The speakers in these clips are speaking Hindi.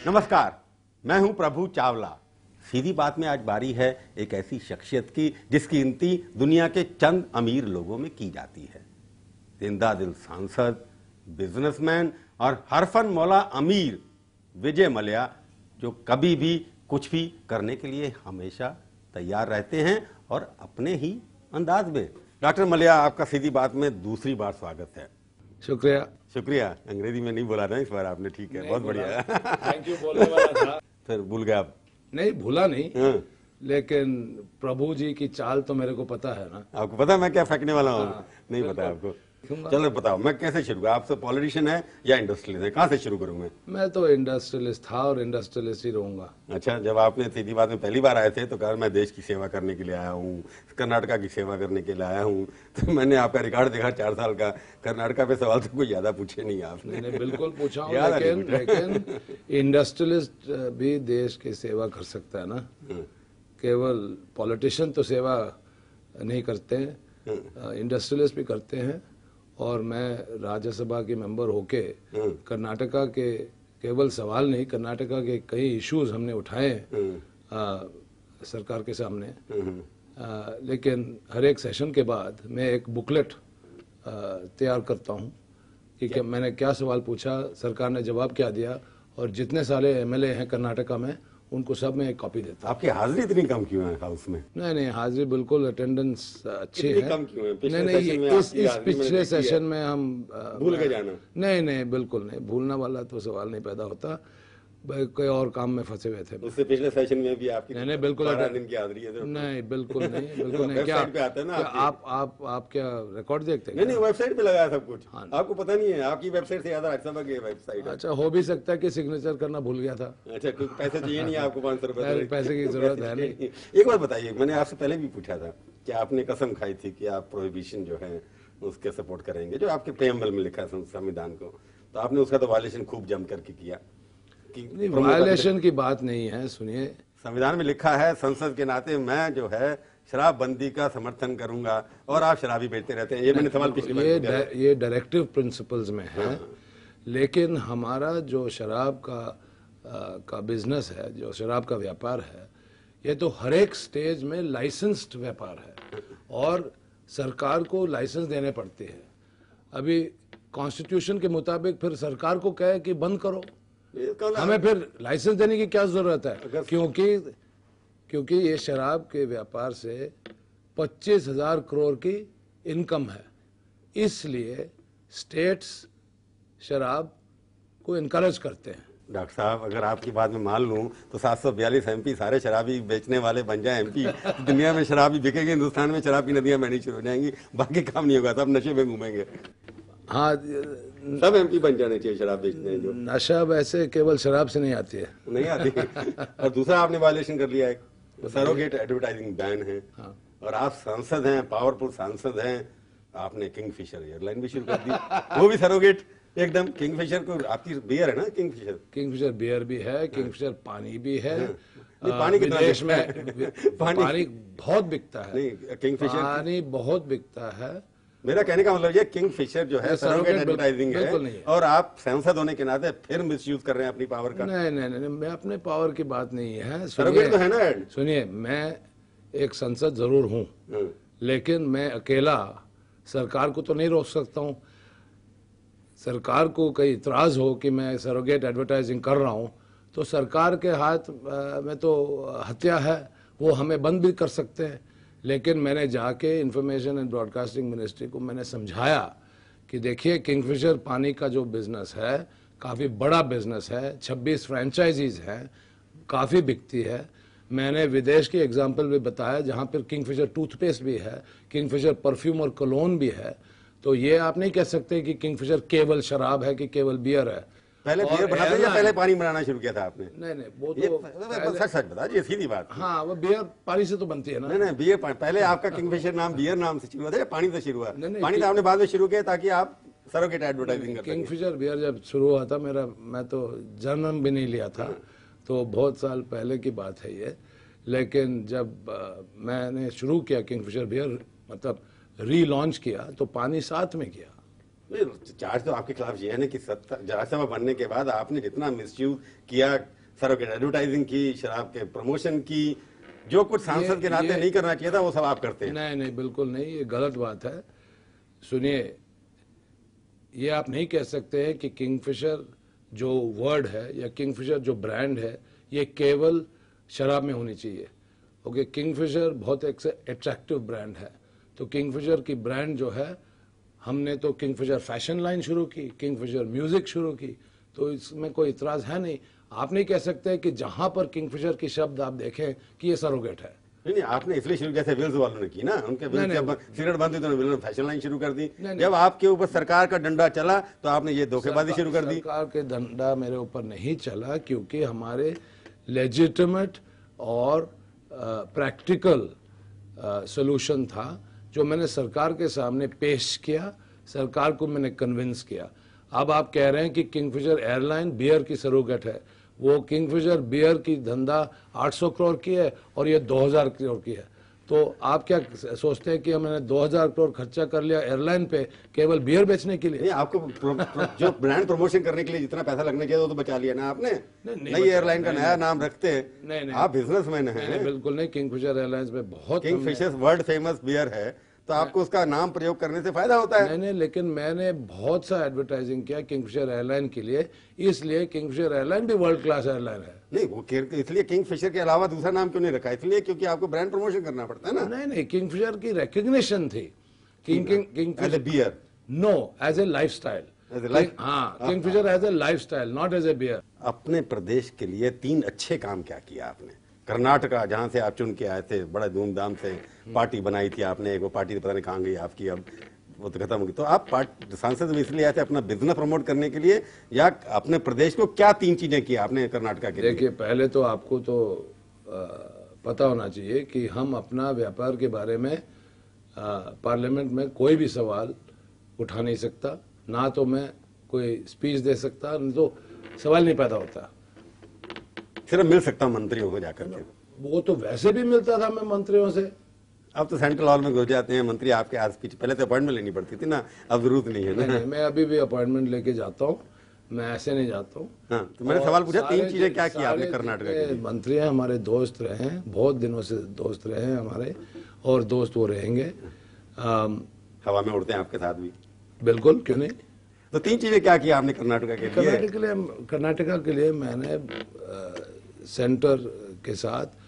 नमस्कार, मैं हूं प्रभु चावला। सीधी बात में आज बारी है एक ऐसी शख्सियत की जिसकी गिनती दुनिया के चंद अमीर लोगों में की जाती है। जिंदा दिल सांसद, बिजनेसमैन और हरफन मौला अमीर विजय मल्ल्या, जो कभी भी कुछ भी करने के लिए हमेशा तैयार रहते हैं और अपने ही अंदाज में। डॉक्टर मल्ल्या, आपका सीधी बात में दूसरी बार स्वागत है। शुक्रिया। शुक्रिया। अंग्रेजी में नहीं बोला था इस बार आपने, ठीक है, बहुत बढ़िया। थैंक यू बोलने वाला था। फिर भूल गए आप? नहीं भूला नहीं, लेकिन प्रभु जी की चाल तो मेरे को पता है ना। आपको पता है मैं क्या फेंकने वाला हूँ? नहीं पता आपको? क्यों? चलो बताओ, मैं कैसे शुरू? आप तो पॉलिटिशियन है या इंडस्ट्रियलिस्ट है? कहाँ से शुरू करूँ मैं तो इंडस्ट्रियलिस्ट था और इंडस्ट्रियलिस्ट ही रहूंगा। अच्छा, जब आपने सीधी बात में पहली बार आए थे तो कहा मैं देश की सेवा करने के लिए आया हूँ, कर्नाटका की सेवा करने के लिए आया हूँ। तो मैंने आपका रिकॉर्ड देखा 4 साल का, कर्नाटका पे सवाल तो कोई ज्यादा पूछे नहीं आपने। मैंने बिल्कुल पूछा हूँ, लेकिन इंडस्ट्रियलिस्ट भी देश की सेवा कर सकता है ना। केवल पॉलिटिशियन तो सेवा नहीं करते हैं, इंडस्ट्रियलिस्ट भी करते हैं। और मैं राज्यसभा के मेंबर होके कर्नाटका के केवल सवाल नहीं, कर्नाटका के कई इश्यूज हमने उठाए सरकार के सामने। लेकिन हर एक सेशन के बाद मैं एक बुकलेट तैयार करता हूँ कि मैंने क्या सवाल पूछा, सरकार ने जवाब क्या दिया, और जितने सारे एमएलए हैं कर्नाटका में उनको सब में एक कॉपी देता हूँ। आपकी हाजिरी इतनी कम क्यों है हाउस में? नहीं, हाजिरी बिल्कुल, अटेंडेंस अच्छी है। कम क्यों है? नहीं, इस पिछले सेशन में हम भूल गए जाना? नहीं, बिल्कुल नहीं, भूलने वाला तो सवाल नहीं पैदा होता। कोई और काम में फंसे हुए थे। उससे पिछले सेशन में भी आपकी नहीं, बिल्कुल 12 दिन की हाजिरी है। नहीं, बिल्कुल नहीं, बिल्कुल नहीं। क्या पे आता है ना? आप क्या रिकॉर्ड देखते हैं? नहीं, वेबसाइट पे लगाया सब कुछ। आपको पता नहीं है? आपकी वेबसाइट से ज्यादा राज्यसभा की वेबसाइट। अच्छा, हो भी सकता है कि सिग्नेचर करना भूल गया था। अच्छा, पैसे चाहिए नहीं आपको? 500 रुपए पैसे की जरूरत है नहीं। एक बात बताइए, मैंने आपसे पहले भी पूछा था कि आपने कसम खाई थी कि आप प्रोहिबिशन जो है उसके सपोर्ट करेंगे, जो आपके प्रेम्बल में लिखा है संविधान को। तो आपने उसका तो वायलेशन खूब जम करके किया। वायलेशन की बात नहीं है, सुनिए, संविधान में लिखा है संसद के नाते मैं जो है शराबबंदी का समर्थन करूंगा, और आप शराबी बेचते रहते हैं। ये मैंने सवाल पिछली बार ये डायरेक्टिव प्रिंसिपल्स में है। लेकिन हमारा जो शराब का बिजनेस है, जो शराब का व्यापार है, ये तो हर एक स्टेज में लाइसेंस्ड व्यापार है और सरकार को लाइसेंस देने पड़ते हैं। अभी कॉन्स्टिट्यूशन के मुताबिक फिर सरकार को कहे कि बंद करो, हमें फिर लाइसेंस देने की क्या जरूरत है? क्योंकि ये शराब के व्यापार से 25,000 करोड़ की इनकम है, इसलिए स्टेट्स शराब को इनकरेज करते हैं। डॉक्टर साहब, अगर आपकी बात में मान लूं तो 742 एमपी सारे शराबी बेचने वाले बन जाए एमपी, दुनिया में शराब ही बिकेगी, हिंदुस्तान में शराब की नदियां बहनी शुरू हो जाएंगी, बाकी काम नहीं होगा, सब नशे में घूमेंगे। हाँ, सब एमपी बन जाने चाहिए शराब बेचने हैं। जो नशा वैसे केवल शराब से नहीं आती है। नहीं आती। और दूसरा आपने वायलेशन कर लिया है, सरोगेट एडवर्टाइजिंग बैन है। और आप सांसद हैं, पावरफुल सांसद हैं, आपने किंगफिशर एयरलाइन भी शुरू कर दी, वो भी सरोगेट एकदम। किंगफिशर को, आपकी बियर है ना किंगफिशर बियर भी है, किंगफिशर पानी भी है। पानी कितना देश में पानी बहुत बिकता है। नहीं, किंगफिशर पानी बहुत बिकता है। मेरा कहने का मतलब ये किंगफिशर जो है सरोगेट एडवर्टाइजिंग है, और आप सांसद होने के नाते फिर मिसयूज कर रहे हैं अपनी पावर का। नहीं, मैं अपने पावर की बात नहीं है। सरोगेट तो है ना। सुनिए, मैं एक संसद जरूर हूँ, लेकिन मैं अकेला सरकार को तो नहीं रोक सकता हूँ। सरकार को कहीं इतराज हो कि मैं सरोगेट एडवर्टाइजिंग कर रहा हूँ, तो सरकार के हाथ में तो हत्या है, वो हमें बंद भी कर सकते हैं। लेकिन मैंने जाके इंफॉर्मेशन एंड ब्रॉडकास्टिंग मिनिस्ट्री को मैंने समझाया कि देखिए, किंगफिशर पानी का जो बिजनेस है काफ़ी बड़ा बिजनेस है, 26 फ्रेंचाइजीज हैं, काफ़ी बिकती है। मैंने विदेश की एग्जांपल भी बताया जहाँ पर किंगफिशर टूथपेस्ट भी है, किंगफिशर परफ्यूम और कलोन भी है। तो ये आप नहीं कह सकते कि किंगफिशर केवल शराब है कि केवल बियर है। पहले बियर बनाते या पहले पानी बनाना शुरू किया था आपने? नहीं, वो तो सच बताइए, सीधी बात। हाँ, वो बियर पानी से तो बनती है ना। नहीं, बियर पहले आपका किंगफिशर नाम बियर नाम से शुरू हुआ था या पानी से शुरू हुआ? पानी तो आपने बाद में शुरू किया ताकि आप सरोगेट एडवर्टाइजिंग कर सकें। किंगफिशर बियर जब शुरू हुआ था, मैं तो जन्म भी नहीं लिया था, तो बहुत साल पहले की बात है ये। लेकिन जब मैंने शुरू किया किंगफिशर बियर, मतलब रीलॉन्च किया, तो पानी साथ में किया। चार्ज तो आपके खिलाफ ये है ना कि राज्यसभा बनने के बाद आपने जितना मिसयूज किया, सरोगेट एडवर्टाइजिंग की, शराब के प्रमोशन की, जो कुछ सांसद के नाते नहीं करना चाहिए था वो सब आप करते हैं। नहीं नहीं, बिल्कुल नहीं, ये गलत बात है। सुनिए, ये आप नहीं कह सकते हैं कि किंगफिशर जो वर्ड है या किंगफिशर जो ब्रांड है ये केवल शराब में होनी चाहिए। ओके, किंगफिशर बहुत एक अट्रैक्टिव ब्रांड है, तो किंगफिशर की ब्रांड जो है, हमने तो किंगफिशर फैशन लाइन शुरू की, किंगफिशर म्यूजिक शुरू की, तो इसमें कोई इतराज है नहीं। आप नहीं कह सकते कि जहां पर किंगफिशर की शब्द आप देखें कि ये सरोगेट है। नहीं, आपने इसलिए शुरू, जैसे विल्स वालों ने की ना, उनके विल्स जब सिगरेट बंद हुई तो विल्स ने फैशन लाइन शुरू कर दी। जब आपके ऊपर सरकार का डंडा चला तो आपने ये धोखेबाजी शुरू कर दी। सरकार के डंडा मेरे ऊपर नहीं चला, क्योंकि हमारे लेजिटिमेट और प्रैक्टिकल सोल्यूशन था जो मैंने सरकार के सामने पेश किया, सरकार को मैंने कन्विंस किया। अब आप कह रहे हैं कि किंगफिशर एयरलाइन बियर की सरोगेट है, वो किंगफिशर बियर की धंधा 800 करोड़ की है और ये 2000 करोड़ की है, तो आप क्या सोचते हैं कि मैंने 2000 करोड़ खर्चा कर लिया एयरलाइन पे केवल बियर बेचने के लिए? नहीं, आपको जो ब्रांड प्रमोशन करने के लिए जितना पैसा लगना चाहिए वो तो बचा लिया ना आपने। नई एयरलाइन का नया नाम रखते हैं, आप बिजनेसमैन हैं। बिल्कुल नहीं, किंगफिशर एयरलाइंस में बहुत, किंगफिशर वर्ल्ड फेमस बियर है, तो आपको उसका नाम प्रयोग करने से फायदा होता है। नहीं, लेकिन मैंने बहुत सा एडवर्टाइजिंग किया किंगफिशर एयरलाइन के लिए, इसलिए किंगफिशर एयरलाइन भी वर्ल्ड क्लास एयरलाइन है। नहीं, वो इसलिए किंगफिशर के अलावा दूसरा नाम क्यों नहीं रखा? इसलिए क्योंकि आपको ब्रांड प्रमोशन करना पड़ता है ना। नहीं, किंगफिशर की रिकग्निशन थी। Kingfisher beer, no, as a lifestyle. हाँ, Kingfisher as a lifestyle, not as a beer. अपने प्रदेश के लिए 3 अच्छे काम क्या किया आपने? कर्नाटका, जहां से आप चुन के आए थे, बड़ा धूमधाम से पार्टी बनाई थी आपने, वो पार्टी पता नहीं कहाँ गई आपकी, अब वो तो खत्म हो गई। तो आप सांसद में इसलिए आए थे अपना बिजनेस प्रमोट करने के लिए, या अपने प्रदेश को क्या 3 चीजें की आपने कर्नाटका के लिए? देखिए, पहले तो आपको तो पता होना चाहिए कि हम अपना व्यापार के बारे में पार्लियामेंट में कोई भी सवाल उठा नहीं सकता, ना तो मैं कोई स्पीच दे सकता, नहीं तो सवाल नहीं पैदा होता। सिर्फ मिल सकता मंत्रियों को जाकर के। वो तो वैसे भी मिलता था मैं मंत्रियों से। अब तो सेंट्रल हॉल में घुस जाते हैं मंत्री आपके आस पीछे, पहले तो अपॉइंटमेंट लेनी पड़ती थी ना, अब जरूरत नहीं है ना। नहीं, मैं अभी भी अपॉइंटमेंट लेके जाता हूँ, मैं ऐसे नहीं जाता हूँ। हाँ, तो मैंने सवाल पूछा 3 चीजें क्या की आपने कर्नाटक के? मंत्री हैं हमारे, दोस्त रहे हैं, बहुत दिनों से दोस्त रहे हैं हमारे, और दोस्त वो रहेंगे। हवा में उड़ते हैं आपके साथ भी। बिल्कुल, क्यों नहीं। तो 3 चीजें क्या की आपने कर्नाटका के लिए? कर्नाटका के लिए मैंने सेंटर के साथ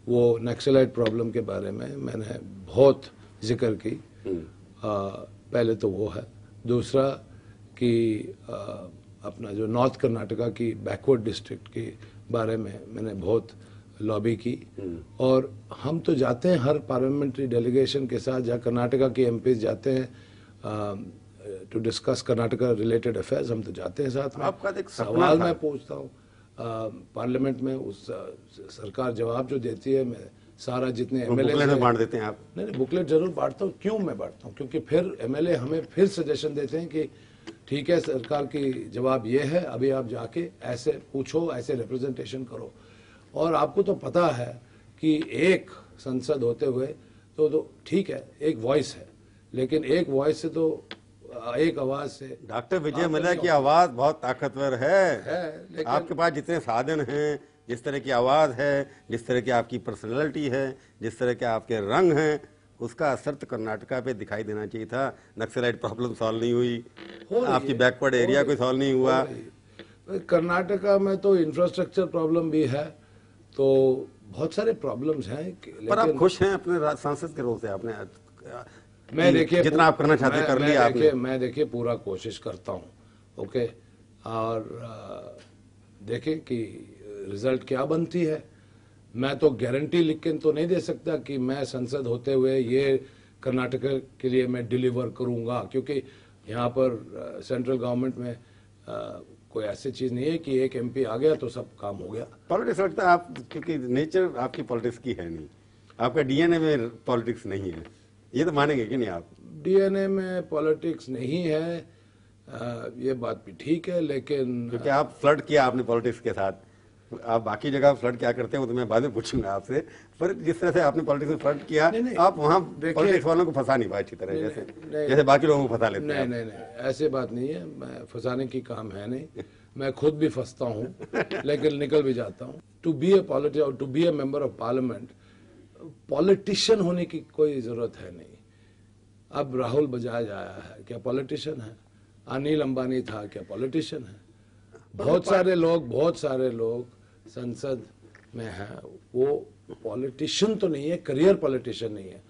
वो नक्सलाइट प्रॉब्लम के बारे में मैंने बहुत जिक्र की। पहले तो वो है, दूसरा कि अपना जो नॉर्थ कर्नाटका की बैकवर्ड डिस्ट्रिक्ट के बारे में मैंने बहुत लॉबी की, और हम तो जाते हैं हर पार्लियामेंट्री डेलीगेशन के साथ, जहाँ कर्नाटका के एमपीज जाते हैं to discuss Karnataka related affairs, हम तो जाते हैं साथ में। आपका एक सवाल मैं पूछता हूँ पार्लियामेंट में, उस सरकार जवाब जो देती है, मैं सारा जितने एमएलए बांट देते हैं आप? नहीं, बुकलेट जरूर बांटता हूँ। क्यों मैं बांटता हूँ? क्योंकि फिर एमएलए हमें फिर सजेशन देते हैं कि ठीक है, सरकार की जवाब ये है, अभी आप जाके ऐसे पूछो, ऐसे रिप्रेजेंटेशन करो। और आपको तो पता है कि एक संसद होते हुए तो ठीक है, एक वॉइस है, लेकिन एक वॉइस से तो, एक आवाज से। डॉक्टर विजय मल्ल्या की आवाज बहुत ताकतवर है, लेकिन आपके पास जितने साधन हैं, जिस तरह की आवाज है, जिस तरह की आपकी पर्सनैलिटी है, जिस तरह के आपके रंग हैं, उसका असर तो कर्नाटका पे दिखाई देना चाहिए था। नक्सलाइट प्रॉब्लम सॉल्व नहीं हुई, आपकी बैकवर्ड एरिया कोई सॉल्व नहीं हुआ। कर्नाटका में तो इंफ्रास्ट्रक्चर प्रॉब्लम भी है, तो बहुत सारे प्रॉब्लम्स हैं। पर आप खुश हैं अपने सांसद के रोल से? आपने मैं देखिए जितना आप करना चाहते कर लिया आपने। मैं देखिए पूरा कोशिश करता हूँ, ओके, और देखें कि रिजल्ट क्या बनती है। मैं तो गारंटी लिख के तो नहीं दे सकता कि मैं संसद होते हुए ये कर्नाटका के लिए मैं डिलीवर करूंगा, क्योंकि यहाँ पर सेंट्रल गवर्नमेंट में कोई ऐसी चीज नहीं है कि एक एमपी आ गया तो सब काम हो गया। पॉलिटिक्स लगता है आप, क्योंकि नेचर आपकी पॉलिटिक्स की है नहीं, आपका डीएनए में पॉलिटिक्स नहीं है, ये तो मानेंगे कि नहीं आप? डीएनए में पॉलिटिक्स नहीं है, ये बात भी ठीक है, लेकिन क्योंकि आप फ्लर्ट किया आपने पॉलिटिक्स के साथ, आप बाकी जगह फ्लर्ट क्या करते हैं वो तो मैं बाद में पूछूंगा आपसे, पर जिस तरह से आपने पॉलिटिक्स में फ्लर्ट किया, आप वहाँ पॉलिटिक्स वालों को फंसा नहीं पाए अच्छी तरह, जैसे बाकी लोगों को फंसा लेते हैं। नहीं, ऐसे बात नहीं है, मैं फंसाने की काम है नहीं, मैं खुद भी फंसता हूँ लेकिन निकल भी जाता हूँ। To be a politician, to be a member of parliament, politician होने की कोई जरूरत है नहीं। अब राहुल बजाज आया है, क्या पॉलिटिशियन है? अनिल अंबानी था, क्या पॉलिटिशियन है? बहुत सारे लोग संसद में हैं, वो पॉलिटिशियन तो नहीं है, करियर पॉलिटिशियन नहीं है,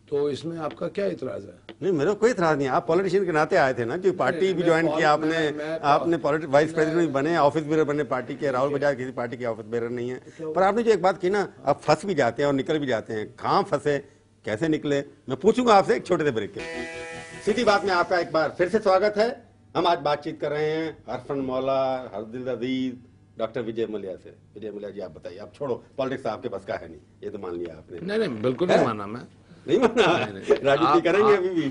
तो इसमें आपका क्या इतराज है? नहीं, मेरा कोई इतराज नहीं, आप पॉलिटिशियन के नाते आए थे ना, जो पार्टी भी ज्वाइन किया आपने वाइस प्रेसिडेंट भी बने, ऑफिस बेरर बने पार्टी के। राहुल बजाज किसी पार्टी के ऑफिस बेरर नहीं है, पर आपने जो एक बात की ना, आप फंस भी जाते हैं और निकल भी जाते हैं, कहाँ फंसे, कैसे निकले, मैं पूछूंगा आपसे एक छोटे से ब्रेक के। सीधी बात में आपका एक बार फिर से स्वागत है। हम आज बातचीत कर रहे हैं हरफन मौला, हरदिल अजीज, डॉक्टर विजय मल्ल्या से। विजय मल्ल्या जी, आप बताइए, आप छोड़ो पॉलिटिक्स, आपके पास का है नहीं, ये तो मान लिया आपने। नहीं, बिल्कुल नहीं माना मैं, नहीं माना, राजनीति करेंगे अभी भी।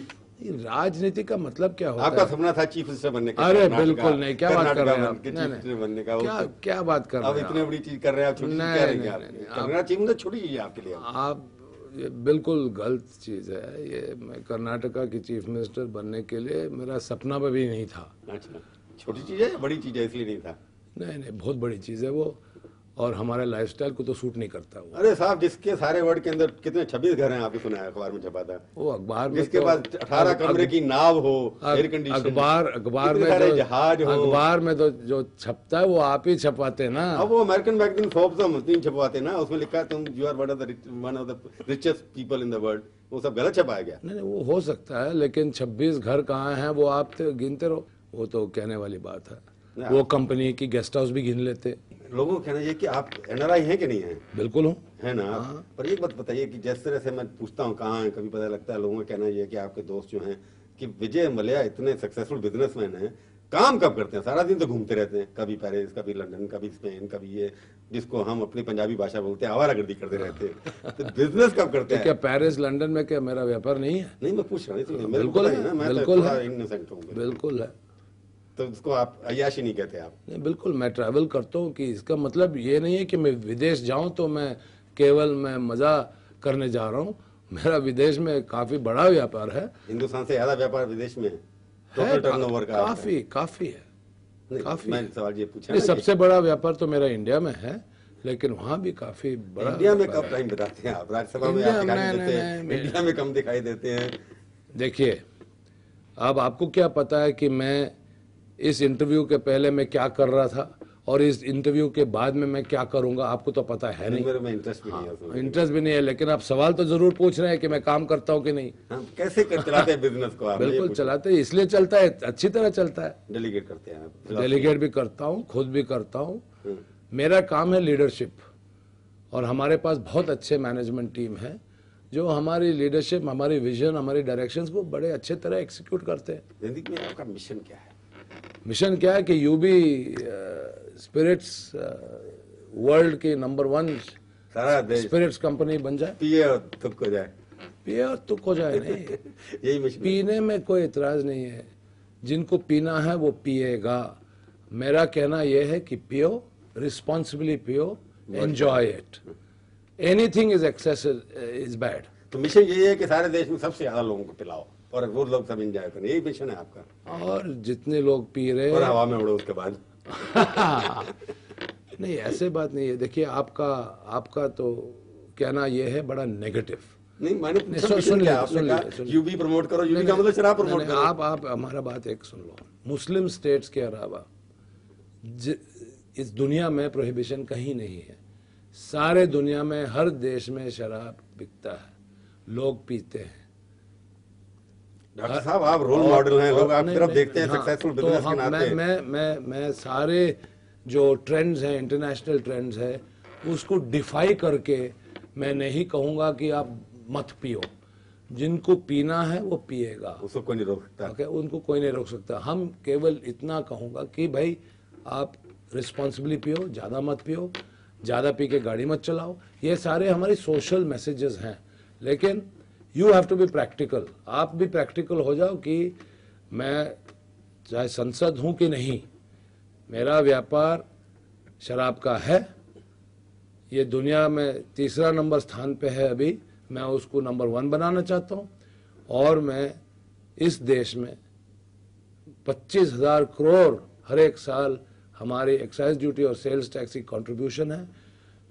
राजनीति का मतलब क्या होता है? आपका सपना था चीफ मिनिस्टर बनने का। अरे बिल्कुल नहीं, क्या बात कर रहे हैं आप? बनने का क्या बात कर रहे हैं? अब इतने बड़ी चीज कर रहे हैं आप, छोटी चीज कह रहे हैं आप? करना चाहिए तो छोटी चीज है आपके लिए। आप ये बिल्कुल गलत चीज है ये। मैं कर्नाटका की चीफ मिनिस्टर बनने के लिए मेरा सपना भी नहीं था। अच्छा, छोटी चीज है, बड़ी चीज है इसलिए नहीं था? नहीं, बहुत बड़ी चीज है वो, और हमारे लाइफस्टाइल को तो सूट नहीं करता वो। अरे साहब, जिसके सारे वर्ड के अंदर कितने 26 घर हैं, आपने सुना है, अखबार में छपा था वो। अखबार में जिसके पास 18 कमरे की नाव हो, एयर कंडीशन, अखबार में जहाज हो, अखबार में तो जो छपता है वो आप ही छपाते ना। अब वो अमेरिकन मैगजीन फोर्ब्स तीन छपवाते ना, उसमें लिखा है तुम you are one of the richest people in the world, वो सब गलत छपाया गया। नहीं, वो हो सकता है, लेकिन 26 घर कहाँ हैं वो आप गिनते रहो, वो तो कहने वाली बात है। वो कंपनी की गेस्ट हाउस भी गिन लेते। लोगों का कहना ये कि आप एनआरआई हैं कि नहीं है? बिल्कुल हूँ, है ना। पर एक बात बताइए कि जिस तरह से मैं पूछता हूँ कहाँ है, कभी पता लगता है लोगों का कहना ये कि आपके दोस्त जो हैं कि विजय मल्ल्या इतने सक्सेसफुल बिजनेसमैन हैं, काम कब करते हैं? सारा दिन तो घूमते रहते हैं, कभी पेरिस, कभी लंदन, कभी स्पेन, कभी ये जिसको हम अपनी पंजाबी भाषा बोलते हैं आवारागर्दी करते रहते हैं, तो बिजनेस कब करते हैं? क्या पेरिस लंदन में क्या मेरा व्यापार नहीं है? नहीं, मैं पूछ रहा हूँ। बिल्कुल है, बिल्कुल है। तो उसको आप अय्याशी नहीं कहते आप? नहीं, बिल्कुल, मैं ट्रैवल करता हूँ, कि इसका मतलब ये नहीं है कि मैं विदेश जाऊं तो मैं केवल मजा करने जा रहा हूँ। मेरा विदेश में काफी बड़ा व्यापार है। हिंदुस्तान से ज्यादा व्यापार विदेश में है, टोटल टर्नओवर का काफी है। मैं सवाल ये पूछा, सबसे बड़ा व्यापार तो मेरा इंडिया में है, लेकिन वहाँ भी काफी बड़ा। इंडिया में कब टाइम बताते हैं आप? राज्यसभा में आप दिखाई देते हैं, मीडिया में कम दिखाई देते हैं। देखिए, अब आपको क्या पता है कि मैं इस इंटरव्यू के पहले मैं क्या कर रहा था और इस इंटरव्यू के बाद में मैं क्या करूंगा? आपको तो पता है नहीं। मेरे में इंटरेस्ट भी नहीं है। इंटरेस्ट भी नहीं है, लेकिन आप सवाल तो जरूर पूछ रहे हैं कि मैं काम करता हूँ कि नहीं। कैसे चलाते हैं बिजनेस को आप? बिल्कुल चलाते हैं, इसलिए चलता है, अच्छी तरह चलता है। डेलीगेट करते हैं आप? डेलीगेट भी करता हूँ, खुद भी करता हूँ। मेरा काम है लीडरशिप, और हमारे पास बहुत अच्छे मैनेजमेंट टीम है जो हमारी लीडरशिप, हमारी विजन, हमारी डायरेक्शंस को बड़े अच्छे तरह एग्जीक्यूट करते हैं। जिंदगी में आपका मिशन क्या है? मिशन क्या है कि यूबी स्पिरिट्स वर्ल्ड की नंबर 1 सारा देश स्पिरिट्स कंपनी बन जाए। पिए और थुक हो जाए। पिए और थुक हो जाए नहीं यही मिशन। पीने में कोई इतराज नहीं है, जिनको पीना है वो पिएगा। मेरा कहना यह है कि पियो, रिस्पॉन्सिबली पियो, enjoy it. Anything is excess is bad. तो मिशन यही है कि सारे देश में सबसे ज्यादा लोगों को पिलाओ और वो लोग सब एंजॉय करें, यही मिशन है आपका? और जितने लोग पी रहे और हवा में उड़ो उसके बाद। नहीं, ऐसे बात नहीं है। देखिए, आपका तो कहना यह है बड़ा नेगेटिव। नहीं, मैंने सुन यूबी प्रमोट करो, यूबी का मतलब शराब प्रमोट करो। आप हमारा बात एक सुन लो। मुस्लिम स्टेट्स के अलावा इस दुनिया में प्रोहिबिशन कहीं नहीं है। सारे दुनिया में हर देश में शराब बिकता है, लोग पीते हैं। डॉक्टर साहब, आप रोल मॉडल हैं, लोग आपकी तरफ देखते हैं सक्सेसफुल बिजनेस के नाते। मैं सारे जो ट्रेंड्स हैं, इंटरनेशनल ट्रेंड्स है, उसको डिफाई करके मैं नहीं कहूंगा कि आप मत पियो। जिनको पीना है वो पिएगा, उसको कोई नहीं रोक सकता। ओके, उनको कोई नहीं रोक सकता। हम केवल इतना कहूंगा कि भाई आप रिस्पॉन्सिबली पियो, ज्यादा मत पियो, ज्यादा पी के गाड़ी मत चलाओ। ये सारे हमारे सोशल मैसेजेस हैं, लेकिन you have to be practical. आप भी प्रैक्टिकल हो जाओ कि मैं चाहे संसद हूं कि नहीं, मेरा व्यापार शराब का है, ये दुनिया में तीसरा नंबर स्थान पे है अभी, मैं उसको नंबर 1 बनाना चाहता हूँ। और मैं इस देश में 25,000 करोड़ हर एक साल हमारी एक्साइज ड्यूटी और सेल्स टैक्स की कंट्रीब्यूशन है।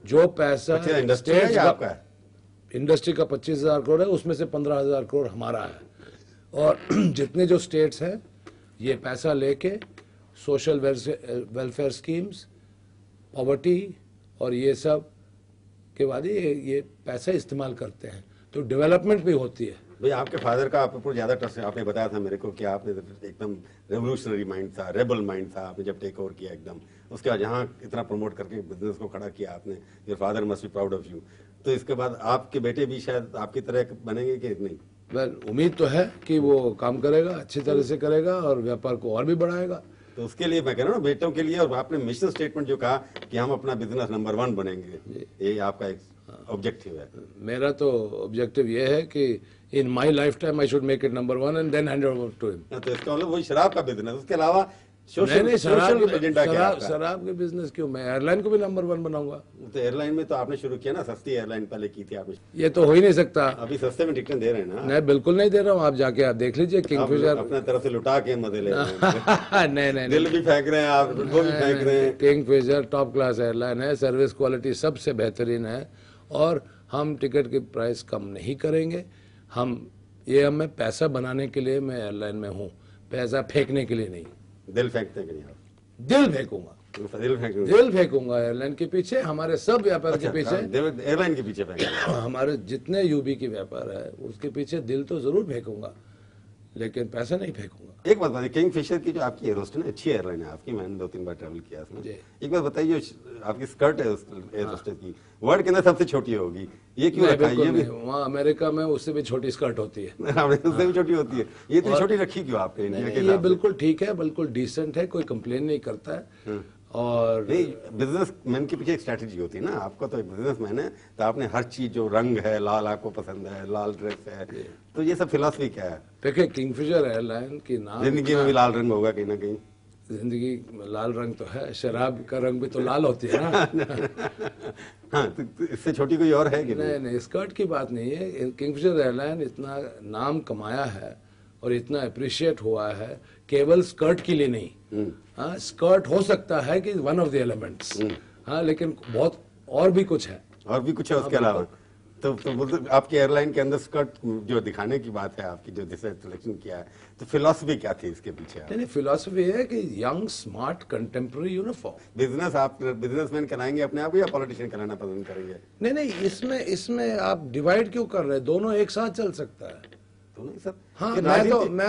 जो पैसा स्टेट आपका है, इंडस्ट्री का 25,000 करोड़ है, उसमें से 15,000 करोड़ हमारा है। और जितने जो स्टेट्स हैं ये पैसा लेके सोशल वेलफेयर स्कीम्स, पॉवर्टी और ये सब के बाद ये पैसा इस्तेमाल करते हैं, तो डेवलपमेंट भी होती है। भाई आपके फादर का आप ऊपर ज्यादा ट्रस्ट है। आपने बताया था मेरे को कि आपने एकदम रेवोल्यूशनरी माइंड था, रेबल माइंड था, आपने जब टेक ओवर किया एकदम, उसके बाद यहाँ इतना प्रमोट करके बिजनेस को खड़ा किया आपने, your father must be proud of you. तो इसके बाद आपके बेटे भी शायद आपकी तरह बनेंगे कि नहीं? वेल, उम्मीद तो है कि वो काम करेगा, अच्छी तरह से करेगा और व्यापार को और भी बढ़ाएगा। तो उसके लिए मैं कह रहा हूँ बेटों के लिए, और आपने मिशन स्टेटमेंट जो कहा कि हम अपना बिजनेस नंबर 1 बनेंगे, ये आपका एक ऑब्जेक्टिव है। मेरा तो ऑब्जेक्टिव ये है कि in my lifetime I should make it number 1 and then hand over to him. तो इसका मतलब वही शराब का बिजनेस, उसके अलावा नहीं, शराब शराब के बिजनेस क्यों, मैं एयरलाइन को भी नंबर 1 बनाऊंगा। तो एयरलाइन में तो आपने शुरू किया ना, सस्ती एयरलाइन पहले की थी आपने। ये तो हो ही नहीं सकता। अभी सस्ते में टिकटें दे रहे हैं ना? नहीं, बिल्कुल नहीं दे रहा हूँ, आप जाके आप देख लीजिए किंगफिशर। अपने तरफ से लुटा के मजे ले रहे हैं। नहीं, दिल भी फेंक रहे हैं आप, वो भी फेंक रहे हैं। किंगफिशर टॉप क्लास एयरलाइन है, सर्विस क्वालिटी सबसे बेहतरीन है, और हम टिकट की प्राइस कम नहीं करेंगे। हमें पैसा बनाने के लिए मैं एयरलाइन में हूँ, पैसा फेंकने के लिए नहीं। दिल फेंकते हैं कि नहीं आप? दिल फेंकूंगा, दिल फेंकूंगा एयरलाइन के पीछे, हमारे सब व्यापार के पीछे, एयरलाइन के पीछे फेंकेंगे। हमारे जितने यूबी की व्यापार है उसके पीछे दिल तो जरूर फेंकूंगा, लेकिन पैसा नहीं फेंकूंगा। एक बात बताइए, किंगफिशर की जो आपकी एयरहोस्टेस है, अच्छी एयरलाइन है आपकी, मैंने 2-3 बार ट्रैवल किया उसमें। एक बात बताइए, जो आपकी स्कर्ट है उस एयरहोस्टेस की, वर्ल्ड के अंदर सबसे छोटी होगी, ये क्यों रखा है? ये भी वहाँ अमेरिका में उससे भी छोटी स्कर्ट होती है। उससे भी छोटी होती है, ये इतनी छोटी रखी क्यों आपने इंडिया के? ये बिल्कुल ठीक है, बिल्कुल डिसेंट है, कोई कंप्लेन नहीं करता है। और बिजनेसमैन के पीछे एक स्ट्रैटेजी होती है ना, आपका तो एक बिजनेसमैन है, तो आपने हर चीज, जो रंग है, लाल आपको पसंद है, लाल ड्रेस है, तो ये सब फिलॉसफी क्या है? देखिए, किंगफिशर एयरलाइन की नाम, जिंदगी में भी लाल रंग होगा कहीं ना कहीं। जिंदगी में लाल रंग तो है, शराब का रंग भी तो लाल होती है ना। हाँ, तो इससे छोटी कोई और है कि नहीं, स्कर्ट की बात नहीं है। किंगफिशर एयरलाइन इतना नाम कमाया है और इतना अप्रिशिएट हुआ है केवल स्कर्ट के लिए नहीं। हाँ, स्कर्ट हो सकता है कि वन ऑफ द एलिमेंट्स, हाँ, लेकिन बहुत और भी कुछ है, और भी कुछ है उसके अलावा। तो आपकी एयरलाइन के अंदर स्कर्ट जो दिखाने की बात है आपकी, जो जिसे सिलेक्शन किया है, तो फिलॉसफी क्या थी इसके पीछे? नहीं, फिलॉसफी है कि young smart contemporary uniform. Business आप बिजनेसमैन कराएंगे अपने आप को या पॉलिटिशियन कराना पसंद करेंगे? नहीं, इसमें आप डिवाइड क्यों कर रहे हैं? दोनों एक साथ चल सकता है। तो नहीं सर, हाँ, मैं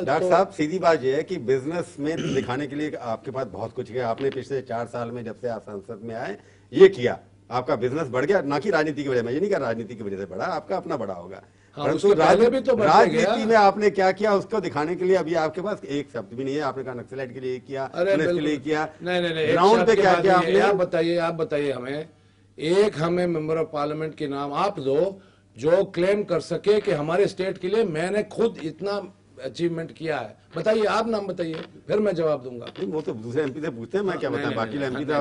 डॉक्टर साहब, सीधी बात यह है कि बिजनेस में दिखाने के लिए आपके पास बहुत कुछ है। आपने पिछले 4 साल में, जब से आप संसद में आए, ये किया, आपका बिजनेस बढ़ गया, ना कि राजनीति की वजह। मैं ये नहीं कह राजनीति की वजह से बढ़ा, आपका अपना बढ़ा होगा, परंतु राजनीति में आपने क्या किया उसको दिखाने के लिए अभी आपके पास एक शब्द भी नहीं है। आपने कहा नक्सलाइट के लिए किया, पुलिस के लिए किया, नहीं, ग्राउंड पे क्या किया आपने? आप बताइए हमें मेंबर ऑफ पार्लियामेंट के नाम आप दो जो क्लेम कर सके कि हमारे स्टेट के लिए मैंने खुद इतना अचीवमेंट किया है। बताइए, आप नाम बताइए, फिर मैं जवाब दूंगा। वो तो दूसरे एमपी से पूछते हैं, मैं क्या बताऊं? बाकी एमपी तो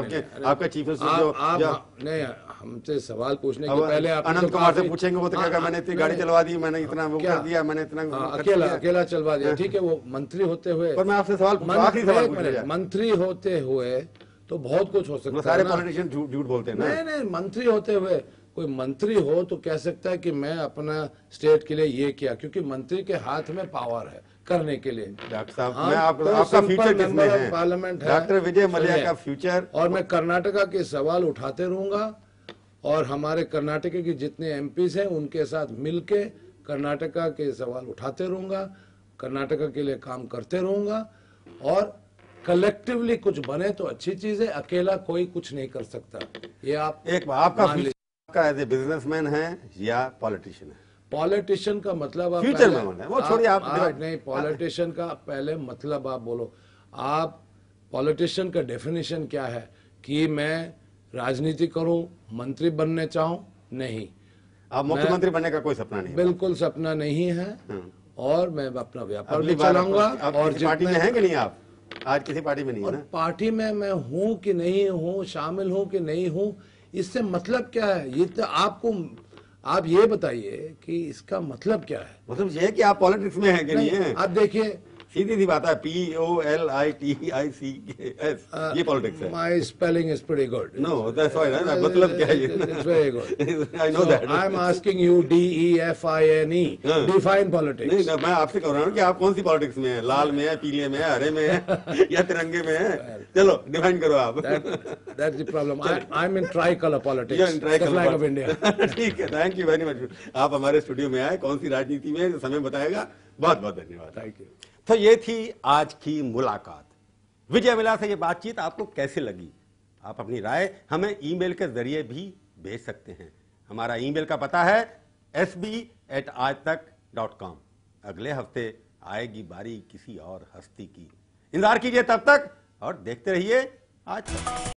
आपका चीफ मिनिस्टर नहीं, हमसे सवाल पूछने के पहले आप अनंत कुमार से पूछेंगे, वो तो कहेगा मैंने इतनी गाड़ी चलवा दी, मैंने इतना वो कर दिया, मैंने इतना अकेला चलवा दिया। ठीक है, वो मंत्री होते हुए, पर मैं आपसे सवाल आखिरी सवाल पूछ रहा हूं, मंत्री होते हुए तो बहुत कुछ हो सकता है। सारे पॉलिटिशियन झूठ बोलते हैं ना। नहीं, मंत्री होते हुए कोई मंत्री हो तो कह सकता है कि मैं अपना स्टेट के लिए ये किया, क्योंकि मंत्री के हाथ में पावर है करने के लिए। डॉक्टर साहब, मैं आपका फ्यूचर किसमें है? पार्लियामेंट है डॉक्टर विजय मल्ल्या का फ्यूचर। और मैं कर्नाटका के सवाल उठाते रहूंगा, और हमारे कर्नाटक के जितने एमपीज हैं उनके साथ मिलके कर्नाटका के सवाल उठाते रहूंगा, कर्नाटका के लिए काम करते रहूंगा, और कलेक्टिवली कुछ बने तो अच्छी चीज है। अकेला कोई कुछ नहीं कर सकता। ये आपका एज ए बिजनेसमैन है या पॉलिटिशियन है? पॉलिटिशियन का मतलब आप फ्यूचर में वो छोड़िए, आप नहीं, पॉलिटिशियन का पहले मतलब आप बोलो। आप पॉलिटिशियन का डेफिनेशन क्या है? कि मैं राजनीति करूं, मंत्री बनने चाहूं? नहीं, आप मुख्यमंत्री बनने का कोई सपना नहीं? बिल्कुल सपना नहीं है। और मैं अपना व्यापार भी चलाऊंगा। और पार्टी में हैं कि नहीं आप? आज किसी पार्टी में नहीं है और ना। पार्टी में मैं हूं कि नहीं हूं, शामिल हूं कि नहीं हूं, इससे मतलब क्या है? ये तो आपको, आप ये बताइए कि इसका मतलब क्या है? मतलब ये है कि आप पॉलिटिक्स में हैं कि नहीं है? आप देखिए, सीधी सी बात है, POLITICS, ये पॉलिटिक्स है। my spelling is pretty good. No that's why ना, मतलब क्या है ये? It's very good. I know that. I'm asking you, DEFINE, define politics. नहीं, मैं आपसे कह रहा हूँ कि आप कौन सी पॉलिटिक्स में हैं? लाल में है, पीले में है, हरे में है या तिरंगे में है? चलो डिफाइन करो आप। That's the problem. I'm in tricolor politics. You're in tricolor the flag of politics. India. ठीक है, थैंक यू वेरी मच। आप हमारे स्टूडियो में आए, कौन सी राजनीति में है, समय बताएगा। बहुत बहुत धन्यवाद। Thank you. तो ये थी आज की मुलाकात। विजय मिला से ये बातचीत आपको कैसे लगी? आप अपनी राय हमें ईमेल के जरिए भी भेज सकते हैं। हमारा ईमेल का पता है sb@aajtak.com। अगले हफ्ते आएगी बारी किसी और हस्ती की। इंतजार कीजिए तब तक और देखते रहिए आज तक।